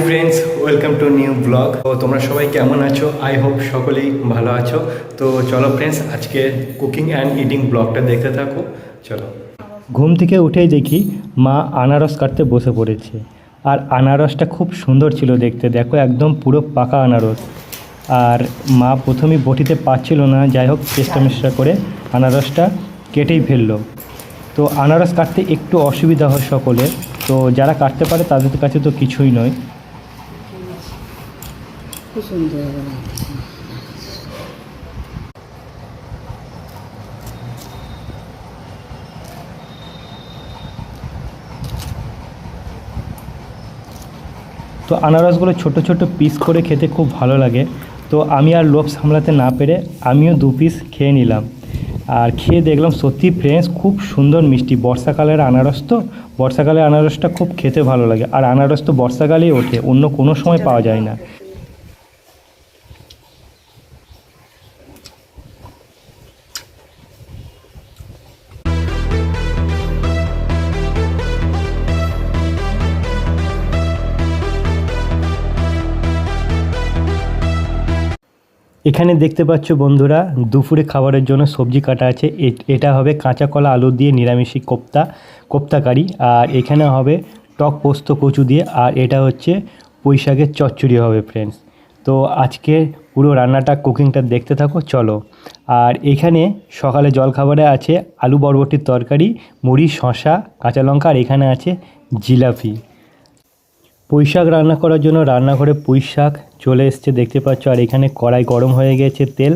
Friends, welcome to new blog. তো তোমরা সবাই কেমন আছো? আই হোপ সকলেই ভালো আছো। তো চলো ফ্রেন্ডস, আজকে কুকিং অ্যান্ড ইটিং ব্লগটা দেখতে থাকো। চলো। ঘুম থেকে উঠেই দেখি মা আনারস কাটতে বসে পড়েছে। আর আনারসটা খুব সুন্দর ছিল দেখতে, দেখো একদম পুরো পাকা আনারস। আর মা প্রথমেই বটিতে পাচ্ছিল না, যাই হোক চেষ্টা করে আনারসটা কেটেই ফেললো। তো আনারস কাটতে একটু অসুবিধা হয় সকলের, তো যারা কাটতে পারে তাদের কাছে তো কিছুই নয়। খুব সুন্দর। তো আনারসগুলো ছোট ছোট পিস করে খেতে খুব ভালো লাগে। তো আমি আর লোভ সামলাতে না পেরে আমিও 2 পিস খেয়ে নিলাম। আর খেয়ে দেখলাম সত্যি ফ্রেন্ডস খুব সুন্দর মিষ্টি। বর্ষাকালের আনারস, তো বর্ষাকালের আনারসটা খুব খেতে ভালো লাগে। আর আনারস তো বর্ষাকালেই ওঠে, অন্য কোনো সময় পাওয়া যায় না। এখানে দেখতে পাচ্ছ বন্ধুরা, দুপুরে খাবারের জন্য সবজি কাটা আছে। এটা হবে কাঁচা কলা আলু দিয়ে নিরামিষি কোপ্তা কারি। আর এখানে হবে টক পোস্ত কচু দিয়ে। আর এটা হচ্ছে পুঁই শাকের চচ্চড়ি হবে ফ্রেন্ডস। তো আজকে পুরো রান্নাটা কুকিংটা দেখতে থাকো, চলো। আর এখানে সকালে জলখাবারে আছে আলু বরবটির তরকারি, মুড়ি, শসা, কাঁচা লঙ্কা। আর এখানে আছে জিলাপি। পুঁই শাক রান্না করার জন্য রান্নাঘরে পুঁই শাক চলে এসছে দেখতে পাচ্ছ। আর এখানে কড়াই গরম হয়ে গেছে তেল,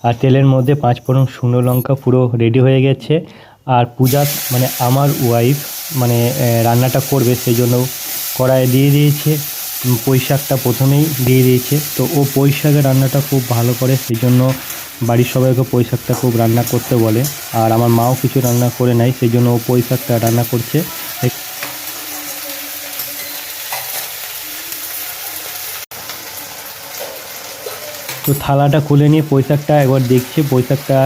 আর তেলের মধ্যে 5 ফোড়ন শুকনো লঙ্কা পুরো রেডি হয়ে গেছে। আর পূজা মানে আমার ওয়াইফ রান্নাটা করবে, সেই জন্য কড়াইয়ে দিয়ে দিয়েছে পুঁই শাকটা, প্রথমেই দিয়ে দিয়েছে। তো ও পুঁই শাকের রান্নাটা খুব ভালো করে, সেই জন্য বাড়ির সবাইকে পুঁই শাকটা খুব রান্না করতে বলে। আর আমার মাও কিছু রান্না করে নেয়, সেই জন্য ও পুঁই শাকটা রান্না করছে। তো থালাটা খুলে নিয়ে পুঁই শাকটা একবার দেখছে, পুঁই শাকটা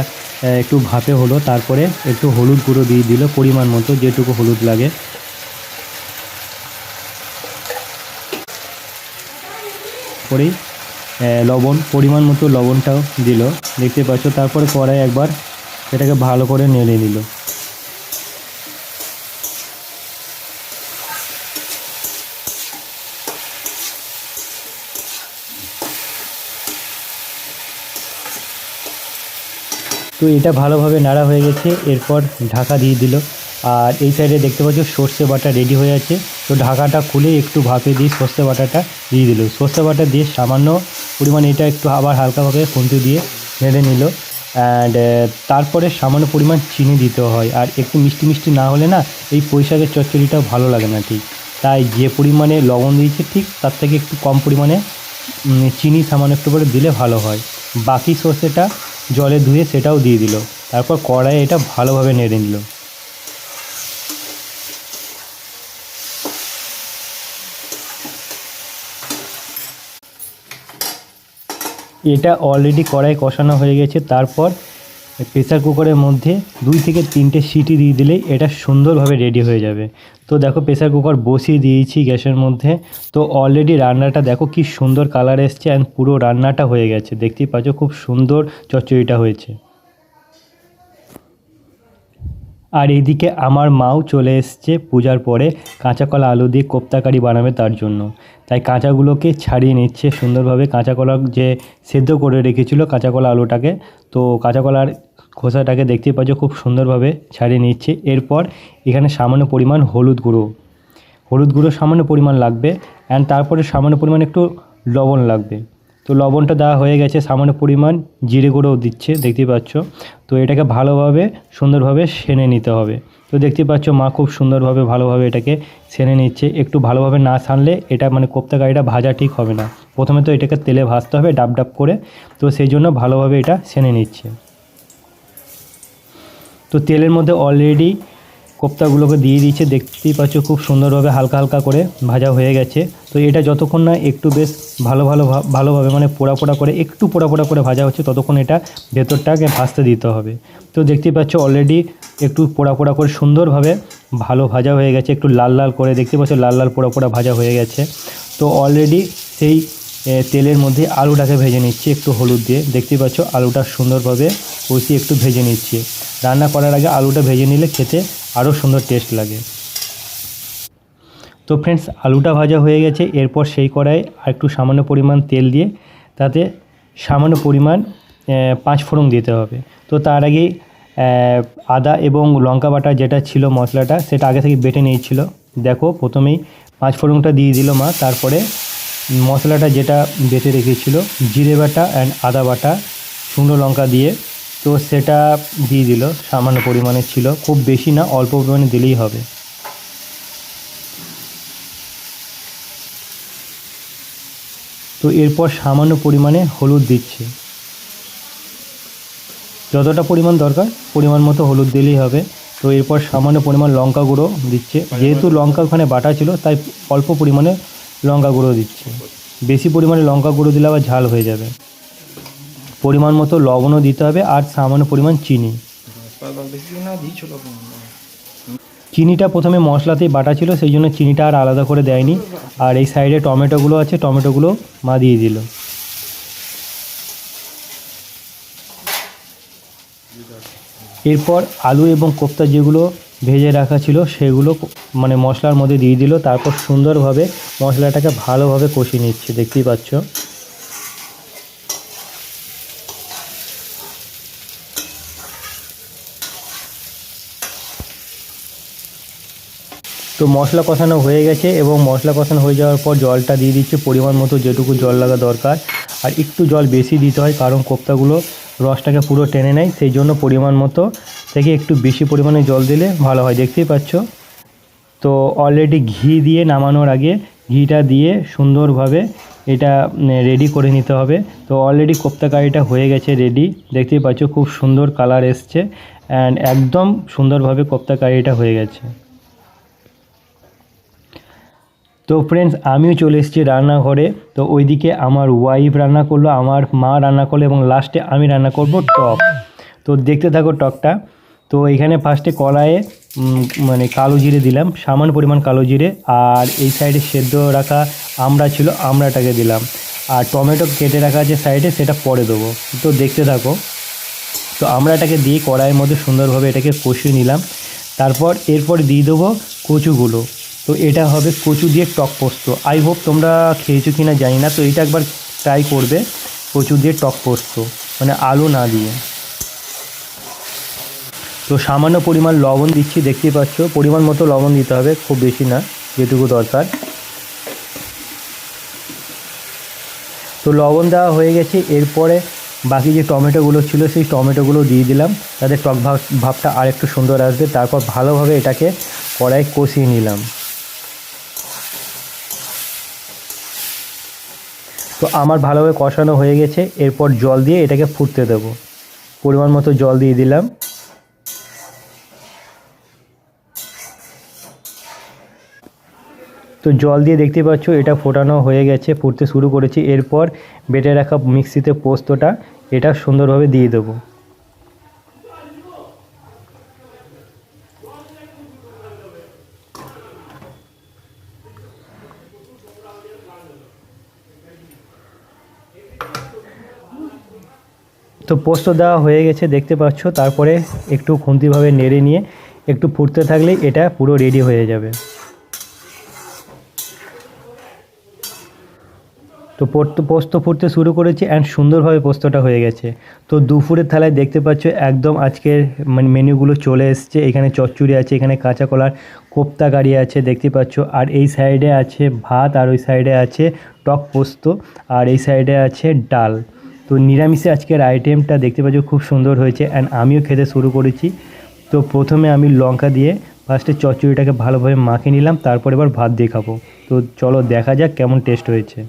একটু ভাপে হলো, তারপরে একটু হলুদ গুঁড়ো দিয়ে দিল পরিমাণ মতো, যেটুকু হলুদ লাগে। পরেই লবণ, পরিমাণ মতো লবণটাও দিল দেখতে পাচ্ছ। তারপরে কড়াই একবার এটাকে ভালো করে নেড়ে নিল। তো এটা ভালোভাবে নাড়া হয়ে গেছে, এরপর ঢাকা দিয়ে দিল। আর এই সাইডে দেখতে পাচ্ছ সর্ষে বাটা রেডি হয়ে আছে। তো ঢাকাটা খুলে একটু ভাপে দিয়ে সর্ষে বাটাটা দিয়ে দিল। সর্ষে বাটা দিয়ে সামান্য পরিমাণ এটা একটু আবার হালকাভাবে খুন্তি দিয়ে নেড়ে নিল। অ্যান্ড তারপরে সামান্য পরিমাণ চিনি দিতে হয়। আর একটু মিষ্টি মিষ্টি না হলে না এই পুঁই শাকের চচ্চড়িটাও ভালো লাগে না ঠিক। তাই যে পরিমাণে লবণ দিয়েছে ঠিক তার থেকে একটু কম পরিমাণে চিনি সামান্য একটু করে দিলে ভালো হয়। বাকি সর্ষেটা জলে ধুয়ে সেটাও দিয়ে দিল। তারপর কড়াইয়ে এটা ভালোভাবে নেড়ে নিল। এটা অলরেডি কড়াই কষানো হয়ে গেছে। তারপর প্রেসার কুকারের মধ্যে 2 থেকে 3টে সিটি দিয়ে দিলেই এটা সুন্দরভাবে রেডি হয়ে যাবে। তো দেখো প্রেসার কুকার বসিয়ে দিয়েছি গ্যাসের মধ্যে। তো অলরেডি রান্নাটা দেখো কি সুন্দর কালার এসছে, অ্যান্ড পুরো রান্নাটা হয়ে গেছে দেখতেই পাচ্ছ, খুব সুন্দর চচ্চড়িটা হয়েছে। আর এইদিকে আমার মাও চলে এসছে পূজার পরে কাঁচা কলা আলু দিয়ে কোপ্তা কারি বানাবে তার জন্য। তাই কাঁচাগুলোকে ছাড়িয়ে নিচ্ছে সুন্দরভাবে। কাঁচা কলা যে সেদ্ধ করে রেখেছিল কাঁচা কলা আলুটাকে, তো কাঁচা কলার খোসাটাকে দেখতেই পাচ্ছ খুব সুন্দরভাবে ছাড়িয়ে নিচ্ছে। এরপর এখানে সামান্য পরিমাণ হলুদ গুঁড়ো সামান্য পরিমাণ লাগবে। অ্যান্ড তারপরে সামান্য পরিমাণ একটু লবণ লাগবে। তো লবণটা দেওয়া হয়ে গেছে, সামান্য পরিমাণ জিরে গুঁড়োও দিচ্ছে দেখতেই পাচ্ছ। তো এটাকে ভালোভাবে সুন্দরভাবে সেনে নিতে হবে। তো দেখতেই পাচ্ছ মা খুব সুন্দরভাবে ভালোভাবে এটাকে সেনে নিচ্ছে। একটু ভালোভাবে না ছানলে এটা কোপ্তা কারিটা ভাজা ঠিক হবে না। প্রথমে তো এটাকে তেলে ভাজতে হবে ডাব ডাব করে, তো সেই জন্য ভালোভাবে এটা সেনে নিচ্ছে। তো তেলের মধ্যে অলরেডি কোপ্তাগুলোকে দিয়ে দিয়েছে দেখতেই পাচ্ছ, খুব সুন্দরভাবে হালকা হালকা করে ভাজা হয়ে গেছে। তো এটা যতক্ষণ না একটু বেশ ভালোভাবে পোড়া করে একটু পোড়া করে ভাজা হচ্ছে, ততক্ষণ এটা ভেতরটাকে ভাজতে দিতে হবে। তো দেখতেই পাচ্ছ অলরেডি একটু পোড়া করে সুন্দরভাবে ভালো ভাজা হয়ে গেছে। একটু লাল লাল করে দেখতে পাচ্ছ লাল পোড়া ভাজা হয়ে গেছে। তো অলরেডি সেই তেলের মধ্যে আলুটাকে ভেজে নিচ্ছি একটু হলুদ দিয়ে। দেখতেই পাচ্ছ আলুটা সুন্দরভাবে কষিয়ে একটু ভেজে নিচ্ছি। রান্না করার আগে আলুটা ভেজে নিলে খেতে আরও সুন্দর টেস্ট লাগে। তো ফ্রেন্ডস, আলুটা ভাজা হয়ে গেছে। এরপর সেই কড়াইয়ে আর একটু সামান্য পরিমাণ তেল দিয়ে তাতে সামান্য পরিমাণ পাঁচফোড়ন দিতে হবে। তো তার আগেই আদা এবং লঙ্কা বাটা যেটা ছিল মশলাটা, সেটা আগে থেকে বেটে নিয়েছিল। দেখো প্রথমেই পাঁচফোড়নটা দিয়ে দিল মা, তারপরে মশলাটা যেটা বেটে রেখেছিল জিরে বাটা অ্যান্ড আদা বাটা শুকনো লঙ্কা দিয়ে, তো সেটা দিয়ে দিল। সামান্য পরিমাণে ছিল, খুব বেশি না, অল্প পরিমাণে দিলেই হবে। তো এরপর সামান্য পরিমাণে হলুদ দিচ্ছি, যতটা পরিমাণ দরকার পরিমাণ মতো হলুদ দিলেই হবে। তো এরপর সামান্য পরিমাণ লঙ্কা গুঁড়ো দিচ্ছে, যেহেতু লঙ্কা ওখানে বাটা ছিল তাই অল্প পরিমাণে লঙ্কা গুঁড়ো দিচ্ছে। বেশি পরিমাণে লঙ্কা গুঁড়ো দিলে আবার ঝাল হয়ে যাবে। পরিমাণ মতো লবণও দিতে হবে আর সামান্য পরিমাণ চিনি। চিনিটা প্রথমে মশলাতেই বাটা ছিল, সেই জন্য চিনিটা আর আলাদা করে দেয়নি। আর এই সাইডে টমেটোগুলো আছে, টমেটোগুলো মা দিয়ে দিল। এরপর আলু এবং কোপ্তা যেগুলো ভেজে রাখা ছিল সেগুলো মানে মশলার মধ্যে দিয়ে দিল। তারপর সুন্দরভাবে মশলাটাকে ভালোভাবে কষিয়ে নিচ্ছে, দেখতেই পাচ্ছ। তো মশলা কষানো হয়ে গেছে এবং মশলা কষানো হয়ে যাওয়ার পর জলটা দিয়ে দিচ্ছে পরিমাণ মতো, যেটুকু জল লাগা দরকার। আর একটু জল বেশি দিতে হয়, কারণ কোপ্তাগুলো রসটাকে পুরো টেনে নেয়, সেই জন্য পরিমাণ মতো থেকে একটু বেশি পরিমাণে জল দিলে ভালো হয়, দেখতেই পাচ্ছ। তো অলরেডি ঘি দিয়ে নামানোর আগে ঘিটা দিয়ে সুন্দরভাবে এটা রেডি করে নিতে হবে। তো অলরেডি কোপ্তা কারিটা হয়ে গেছে রেডি, দেখতেই পাচ্ছ খুব সুন্দর কালার এসছে অ্যান্ড একদম সুন্দরভাবে কোপ্তা কারিটা হয়ে গেছে। তো ফ্রেন্ডস, আমিও চলে এসেছি রান্নাঘরে। তো ওইদিকে আমার ওয়াইফ রান্না করলো, আমার মা রান্না করলো এবং লাস্টে আমি রান্না করব টক। তো দেখতে থাকো টকটা। তো এখানে ফার্স্টে কড়াইয়ে মানে কালো জিরে দিলাম, সামান্য পরিমাণ কালো জিরে। আর এই সাইডে সেদ্ধ রাখা আমড়া ছিল, আমড়াটাকে দিলাম। আর টমেটো কেটে রাখা আছে সাইডে, সেটা পরে দেবো। তো দেখতে থাকো। তো আমড়াটাকে দিয়ে কড়াইয়ের মধ্যে সুন্দরভাবে এটাকে কষিয়ে নিলাম। তারপর এরপর দিয়ে দেবো কচুগুলো। তো এটা হবে কচু দিয়ে টক পোস্ত। আই হোপ তোমরা খেয়েছো কি না জানি না, তো এটা একবার ট্রাই করবে, কচু দিয়ে টক পোস্ত, মানে আলু না দিয়ে। তো সামান্য পরিমাণ লবণ দিচ্ছি, দেখতেই পাচ্ছ পরিমাণ মতো লবণ দিতে হবে, খুব বেশি না, যেটুকু দরকার। তো লবণ দেওয়া হয়ে গেছে। এরপরে বাকি যে টমেটোগুলো ছিল সেই টমেটোগুলো দিয়ে দিলাম, তাতে টক ভাবটা আর একটু সুন্দর আসবে। তারপর ভালোভাবে এটাকে কড়াই কষিয়ে নিলাম। তো আমার ভালোভাবে কষানো হয়ে গেছে। এরপর জল দিয়ে এটাকে ফুটতে দেবো, পরিমাণ মতো জল দিয়ে দিলাম। তো জল দিয়ে দেখতে পাচ্ছ এটা ফোটানো হয়ে গেছে, ফুটতে শুরু করেছি। এরপর বেটে রাখা মিক্সিতে পোস্তটা এটা সুন্দরভাবে দিয়ে দেবো। তো পোস্ত দেওয়া হয়ে গেছে দেখতে পাচ্ছ। তারপরে একটু খুন্তিভাবে নেড়ে নিয়ে একটু ফুটতে থাকলেই এটা পুরো রেডি হয়ে যাবে। তো পোস্ত ফুটতে শুরু করেছি অ্যান্ড সুন্দরভাবে পোস্তটা হয়ে গেছে। তো দুপুরের থালায় দেখতে পাচ্ছ একদম আজকের মানে মেনুগুলো চলে এসছে। এখানে চচ্চড়ি আছে, এখানে কাঁচা কলার কোপ্তা কারি আছে দেখতে পাচ্ছ, আর এই সাইডে আছে ভাত, আর ওই সাইডে আছে টক পোস্ত, আর এই সাইডে আছে ডাল। তো নিরামিষে আজকের আইটেমটা দেখতে পাচ্ছ খুব সুন্দর হয়েছে অ্যান্ড আমিও খেতে শুরু করেছি। তো প্রথমে আমি লঙ্কা দিয়ে ফার্স্টে চচ্চড়িটাকে ভালোভাবে মাখিয়ে নিলাম, তারপর এবার ভাত দিয়ে খাবো। তো চলো দেখা যাক কেমন টেস্ট হয়েছে।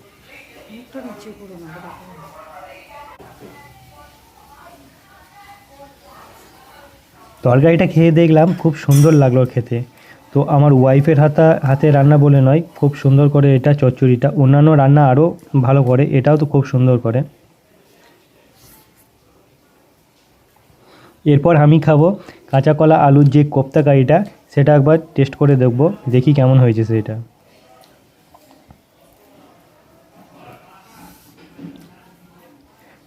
তরকারিটা খেয়ে দেখলাম খুব সুন্দর লাগলো খেতে। তো আমার ওয়াইফের হাতে রান্না বলে নয়, খুব সুন্দর করে এটা চচ্চড়িটা, অন্যান্য রান্না আরও ভালো করে, এটাও তো খুব সুন্দর করে। এরপর আমি খাবো কাঁচা কলা আলুর যে কোপ্তা কারিটা, সেটা একবার টেস্ট করে দেখবো, দেখি কেমন হয়েছে সেটা।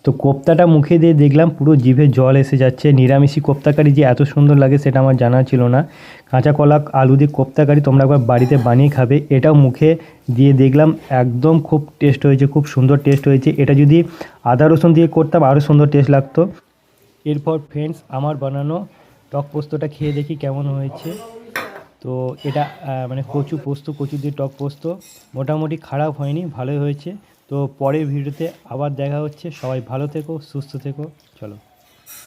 তো কোপ্তাটা মুখে দিয়ে দেখলাম পুরো জিভে জল এসে যাচ্ছে। নিরামিষি কোপ্তা কারি যে এত সুন্দর লাগে সেটা আমার জানা ছিল না। কাঁচা কলা আলু দিয়ে কোপ্তা কারি তোমরা একবার বাড়িতে বানিয়ে খাবে। এটাও মুখে দিয়ে দেখলাম একদম খুব টেস্ট হয়েছে, খুব সুন্দর টেস্ট হয়েছে। এটা যদি আদা রসুন দিয়ে করতাম আরও সুন্দর টেস্ট লাগতো। এরপর ফ্রেন্ডস আমার বানানো টক পোস্তটা খেয়ে দেখি কেমন হয়েছে। তো এটা মানে কচু দিয়ে টক পোস্ত মোটামুটি খারাপ হয়নি, ভালোই হয়েছে। তো পরের ভিডিওতে আবার দেখা হচ্ছে। সবাই ভালো থেকো, সুস্থ থেকো, চলো।